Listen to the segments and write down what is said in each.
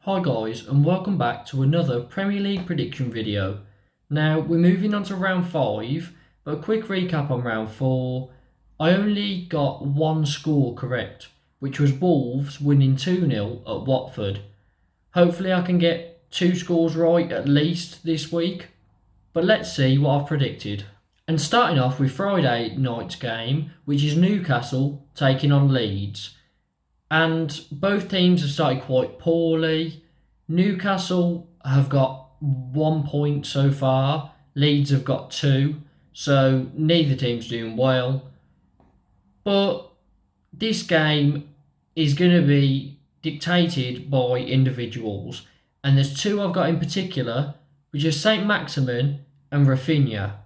Hi guys, and welcome back to another Premier League prediction video. Now we're moving on to round 5, but a quick recap on round 4. I only got one score correct, which was Wolves winning 2-0 at Watford. Hopefully I can get 2 scores right at least this week, but let's see what I've predicted. And starting off with Friday night's game, which is Newcastle taking on Leeds. And both teams have started quite poorly. Newcastle have got 1 point so far. Leeds have got 2. So neither team's doing well. But this game is going to be dictated by individuals. And there's 2 I've got in particular, which are St. Maximin and Rafinha.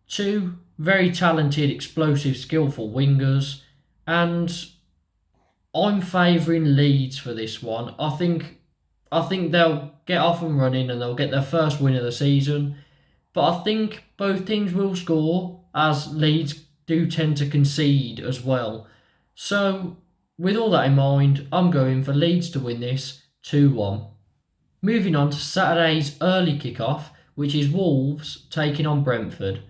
2 very talented, explosive, skillful wingers. And I'm favouring Leeds for this one. I think they'll get off and running and they'll get their first win of the season. But I think both teams will score, as Leeds do tend to concede as well. So with all that in mind, I'm going for Leeds to win this 2-1. Moving on to Saturday's early kickoff, which is Wolves taking on Brentford.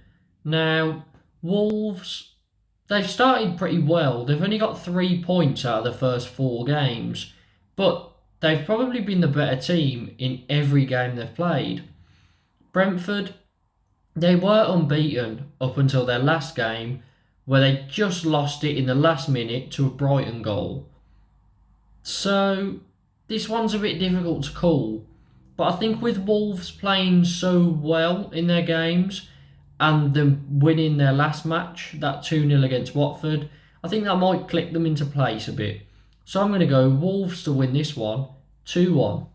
Now, Wolves, they've started pretty well. They've only got 3 points out of the first 4 games, but they've probably been the better team in every game they've played. Brentford, they were unbeaten up until their last game, where they just lost it in the last minute to a Brighton goal. So this one's a bit difficult to call, but I think with Wolves playing so well in their games, and them winning their last match, that 2-0 against Watford, I think that might click them into place a bit. So I'm going to go Wolves to win this one, 2-1.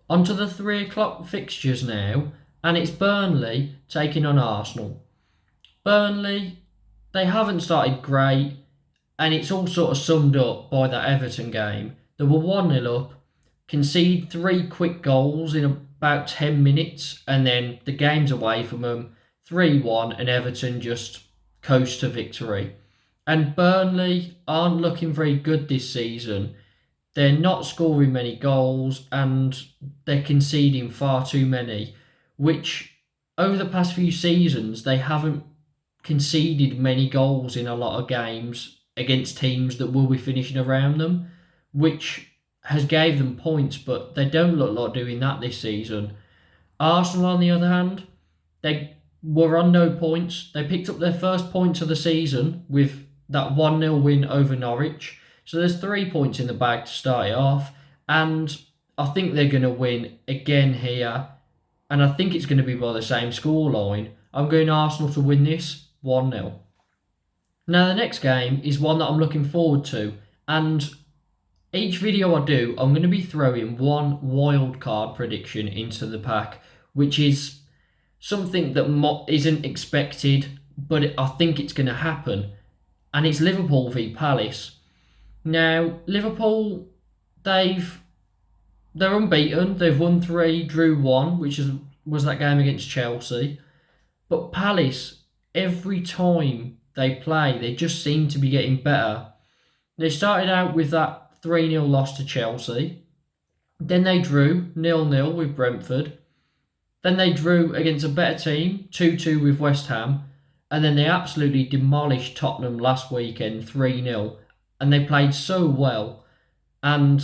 On to the 3 o'clock fixtures now, and it's Burnley taking on Arsenal. Burnley, they haven't started great, and it's all sort of summed up by that Everton game. They were 1-0 up, concede 3 quick goals in about 10 minutes, and then the game's away from them. 3-1 and Everton just coast to victory. And Burnley aren't looking very good this season. They're not scoring many goals and they're conceding far too many, which over the past few seasons they haven't conceded many goals in a lot of games against teams that will be finishing around them, which has gave them points, but they don't look like doing that this season. Arsenal, on the other hand, they were on no points. They picked up their first points of the season with that 1-0 win over Norwich. So there's 3 points in the bag to start it off. And I think they're going to win again here. And I think it's going to be by the same scoreline. I'm going Arsenal to win this 1-0. Now the next game is one that I'm looking forward to. And each video I do, I'm going to be throwing one wildcard prediction into the pack, which is something that isn't expected, but I think it's going to happen. And it's Liverpool v Palace. Now, Liverpool, they're unbeaten. They've won 3, drew 1, which was that game against Chelsea. But Palace, every time they play, they just seem to be getting better. They started out with that 3-0 loss to Chelsea. Then they drew 0-0 with Brentford. Then they drew against a better team, 2-2 with West Ham. And then they absolutely demolished Tottenham last weekend, 3-0. And they played so well. And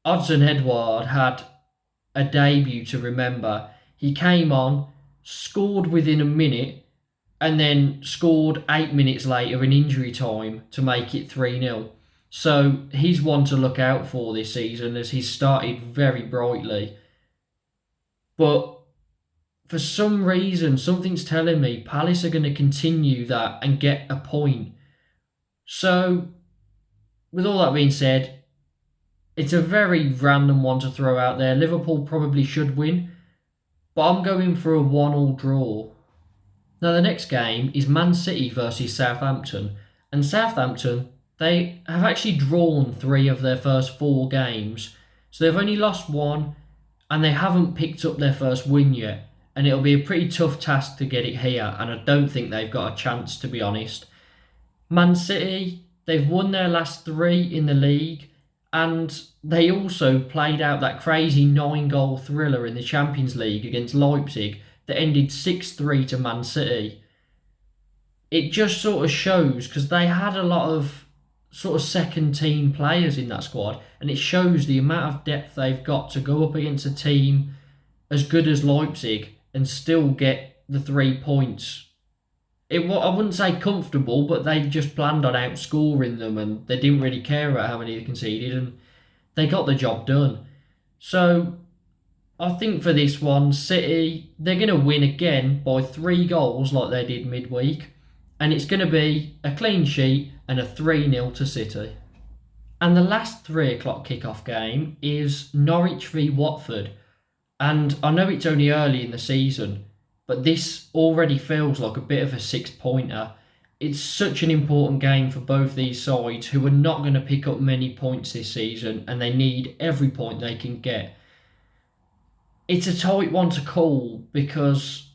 Hudson-Edouard had a debut to remember. He came on, scored within a minute, and then scored 8 minutes later in injury time to make it 3-0. So he's one to look out for this season, as he's started very brightly. But for some reason, something's telling me Palace are going to continue that and get a point. So, with all that being said, it's a very random one to throw out there. Liverpool probably should win, but I'm going for a 1-1 draw. Now, the next game is Man City versus Southampton. And Southampton, they have actually drawn 3 of their first 4 games. So they've only lost 1, and they haven't picked up their first win yet. And it'll be a pretty tough task to get it here, and I don't think they've got a chance, to be honest. Man City, they've won their last 3 in the league, And they also played out that crazy 9-goal thriller in the Champions League against Leipzig that ended 6-3 to Man City. It just sort of shows, because they had a lot of sort of second team players in that squad, and it shows the amount of depth they've got to go up against a team as good as Leipzig and still get the 3 points. I wouldn't say comfortable, but they just planned on outscoring them, and they didn't really care about how many they conceded, and they got the job done. So I think for this one, City, they're going to win again by 3 goals like they did midweek, and it's going to be a clean sheet and a 3-0 to City. And the last 3 o'clock kickoff game is Norwich v Watford. And I know it's only early in the season, but this already feels like a bit of a 6-pointer. It's such an important game for both these sides, who are not going to pick up many points this season, and they need every point they can get. It's a tight one to call because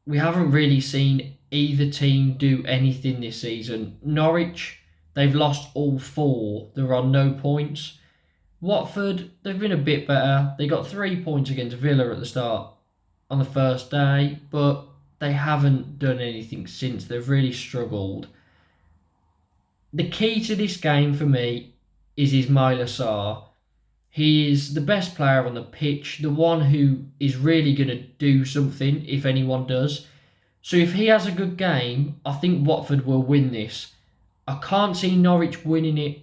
we haven't really seen either team do anything this season. Norwich, they've lost all 4. They're on no points. Watford, they've been a bit better. They got 3 points against Villa at the start on the first day, but they haven't done anything since. They've really struggled. The key to this game for me is Ismaila Sarr. He is the best player on the pitch, the one who is really going to do something if anyone does. So if he has a good game, I think Watford will win this. I can't see Norwich winning it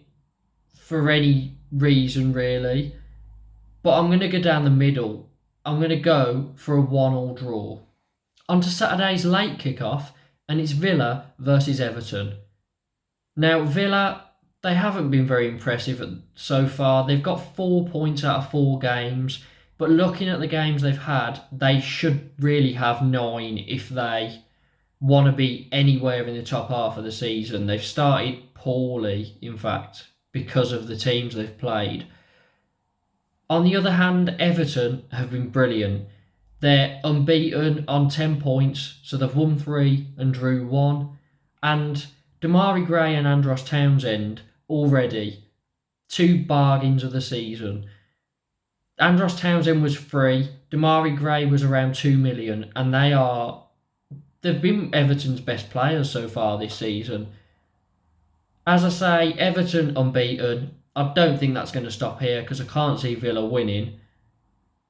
for any reason really, but I'm going to go down the middle. I'm going to go for a 1-1 draw. On to Saturday's late kickoff, and it's Villa versus Everton. Now Villa, they haven't been very impressive so far. They've got 4 points out of 4 games, but looking at the games they've had, they should really have 9 if they want to be anywhere in the top half of the season. They've started poorly, in fact, because of the teams they've played. On the other hand, Everton have been brilliant. They're unbeaten on 10 points, so they've won 3 and drew 1. And Damari Gray and Andros Townsend already 2 bargains of the season. Andros Townsend was free, Damari Gray was around 2 million, and they've been Everton's best players so far this season. As I say, Everton unbeaten. I don't think that's going to stop here because I can't see Villa winning.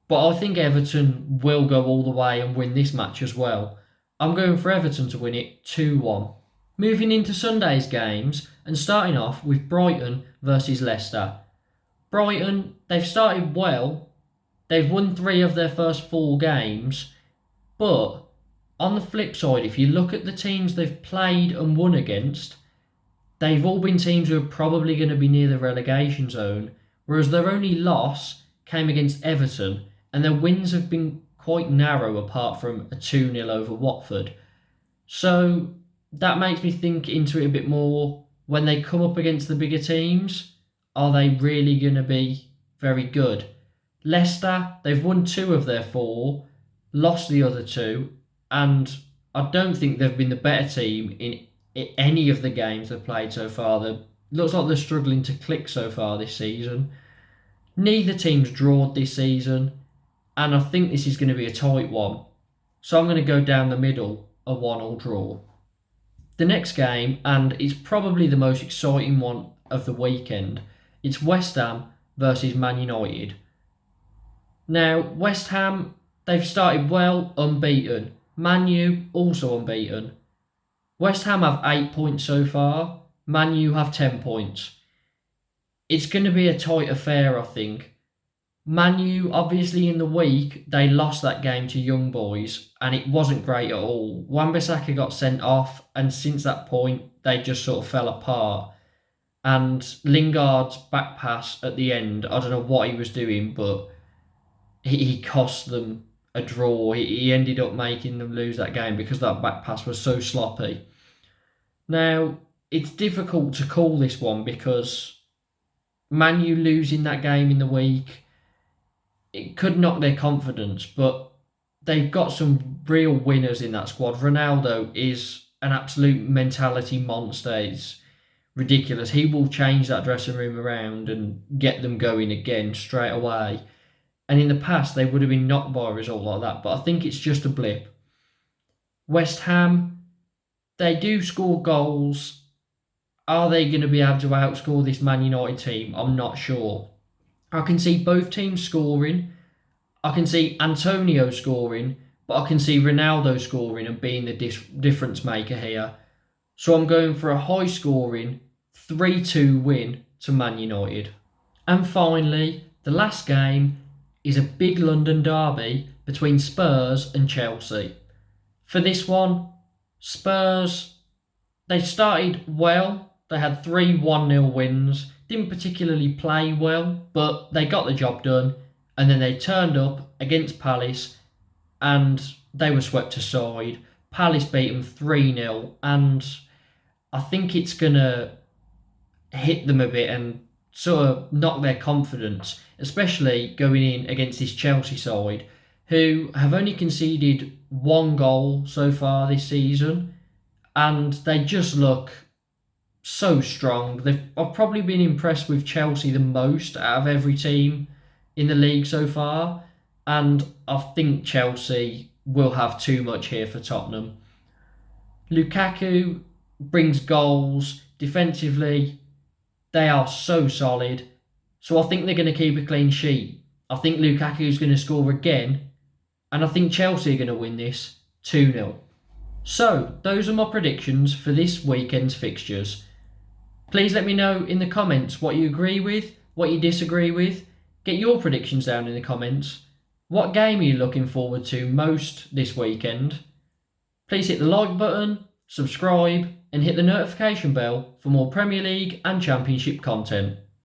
But I think Everton will go all the way and win this match as well. I'm going for Everton to win it 2-1. Moving into Sunday's games and starting off with Brighton versus Leicester. Brighton, they've started well. They've won 3 of their first 4 games. But on the flip side, if you look at the teams they've played and won against, they've all been teams who are probably going to be near the relegation zone, whereas their only loss came against Everton, and their wins have been quite narrow apart from a 2-0 over Watford. So that makes me think into it a bit more. When they come up against the bigger teams, are they really going to be very good? Leicester, they've won 2 of their 4, lost the other 2, and I don't think they've been the better team in any of the games they've played so far. Looks like they're struggling to click so far this season. Neither team's drawed this season, and I think this is going to be a tight one. So I'm going to go down the middle, a 1-1 draw. The next game, and it's probably the most exciting one of the weekend, it's West Ham versus Man United. Now, West Ham, they've started well, unbeaten. Man U, also unbeaten. West Ham have 8 points so far. Man U have 10 points. It's going to be a tight affair, I think. Man U, obviously in the week, they lost that game to Young Boys, and it wasn't great at all. Wan-Bissaka got sent off, and since that point, they just sort of fell apart. And Lingard's back pass at the end, I don't know what he was doing, but he cost them a draw. He ended up making them lose that game because that back pass was so sloppy. Now, it's difficult to call this one because Man U losing that game in the week, it could knock their confidence, but they've got some real winners in that squad. Ronaldo is an absolute mentality monster. ridiculous. He will change that dressing room around and get them going again straight away. And in the past, they would have been knocked by a result like that. But I think it's just a blip. West Ham, they do score goals. Are they going to be able to outscore this Man United team? I'm not sure. I can see both teams scoring. I can see Antonio scoring, but I can see Ronaldo scoring and being the difference maker here. So I'm going for a high scoring 3-2 win to Man United. And finally, the last game is a big London derby between Spurs and Chelsea. For this one, Spurs, they started well. They had 3 1-0 wins. Didn't particularly play well, but they got the job done. And then they turned up against Palace and they were swept aside. Palace beat them 3-0, and I think it's going to hit them a bit and sort of knock their confidence, especially going in against this Chelsea side, who have only conceded 1 goal so far this season, and they just look so strong. I've probably been impressed with Chelsea the most out of every team in the league so far, and I think Chelsea will have too much here for Tottenham. Lukaku brings goals. Defensively, they are so solid. So I think they're going to keep a clean sheet. I think Lukaku is going to score again, and I think Chelsea are going to win this 2-0. So, those are my predictions for this weekend's fixtures. Please let me know in the comments what you agree with, what you disagree with. Get your predictions down in the comments. What game are you looking forward to most this weekend? Please hit the like button, subscribe, and hit the notification bell for more Premier League and Championship content.